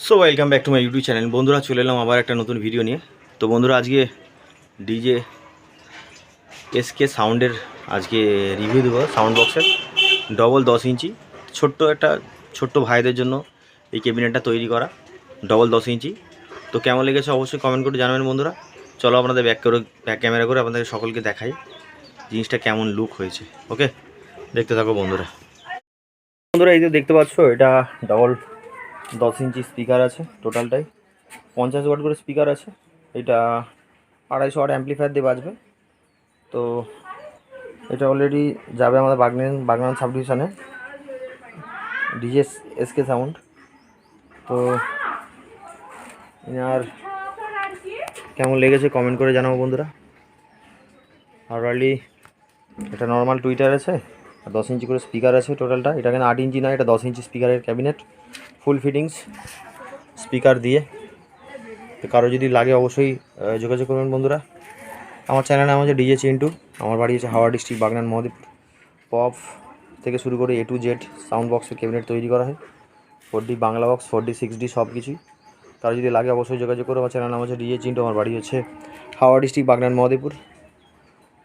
So welcome back to my YouTube channel. বন্ধুরা, চলে এলাম আবার একটা নতুন ভিডিও নিয়ে। তো বন্ধুরা, আজকে ডিজে এসকে সাউন্ডের আজকে রিভিউ দেবো। সাউন্ড বক্সের ডবল 10 ইঞ্চি ছোট্ট ভাইদের জন্য এই ক্যাবিনেটটা তৈরি করা, ডবল 10 ইঞ্চি। তো কেমন লেগেছে অবশ্যই কমেন্ট করে জানাবেন বন্ধুরা। চলো আপনাদের ব্যাক ক্যামেরা করে আপনাদের সকলকে দেখাই জিনিসটা কেমন লুক হয়েছে। ওকে, দেখতে থাকো বন্ধুরা। এই যে দেখতে পাচ্ছ, এটা ডবল 10 ইঞ্চি স্পিকার আছে। টোটালটাই 50 ওয়াট করে স্পিকার আছে। এটা 250 ওয়াট অ্যাম্পলিফায়ার দিয়ে বাজবে। তো এটা অলরেডি যাবে আমাদের বাগনান সাব ডিভিশনে, ডিজে এসকে সাউন্ড। তো আর কেমন লেগেছে কমেন্ট করে জানাবো বন্ধুরা। আর এটা নর্মাল টুইটার আছে, আর 10 ইঞ্চি করে স্পিকার আছে টোটালটা। এটা কিন্তু 8 ইঞ্চি না, এটা 10 ইঞ্চি স্পিকারের ক্যাবিনেট, ফুল ফিটিংস স্পিকার দিয়ে। তো কারো যদি লাগে অবশ্যই যোগাযোগ করবেন বন্ধুরা। আমার চ্যানেল নাম হচ্ছে ডিজে চিন্টু। আমার বাড়ি হচ্ছে হাওড়া ডিস্ট্রিক্ট, বাগনান মহাদেবপুর। পপ থেকে শুরু করে A to Z সাউন্ড বক্সের ক্যাবিনেট তৈরি করা হয়। 4D Bangla box, 4D 6D সব কিছুই। কারো যদি লাগে অবশ্যই যোগাযোগ করো। আমার চ্যানেল নাম হচ্ছে ডিজে চিন্টু। আমার বাড়ি হচ্ছে হাওড়া ডিস্ট্রিক্ট, বাগনান মহাদেবপুর।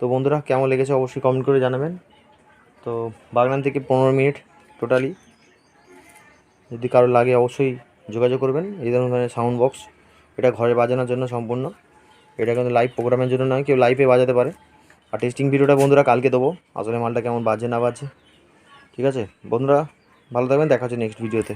তো বন্ধুরা, কেমন লেগেছে অবশ্যই কমেন্ট করে জানাবেন। তো বাগনান থেকে 15 মিনিট টোটালি। যদি কারো লাগে অবশ্যই যোগাযোগ করবেন। এই ধরনের সাউন্ড বক্স এটা ঘরে বাজানোর জন্য সম্পূর্ণ। এটা কিন্তু লাইভ প্রোগ্রামের জন্য নয়, কেউ লাইভে বাজাতে পারে। আর টেস্টিং ভিডিওটা বন্ধুরা কালকে দেবো, আসলে মালটা কেমন বাজে না বাজে। ঠিক আছে বন্ধুরা, ভালো থাকবেন, দেখা হচ্ছে নেক্সট ভিডিওতে।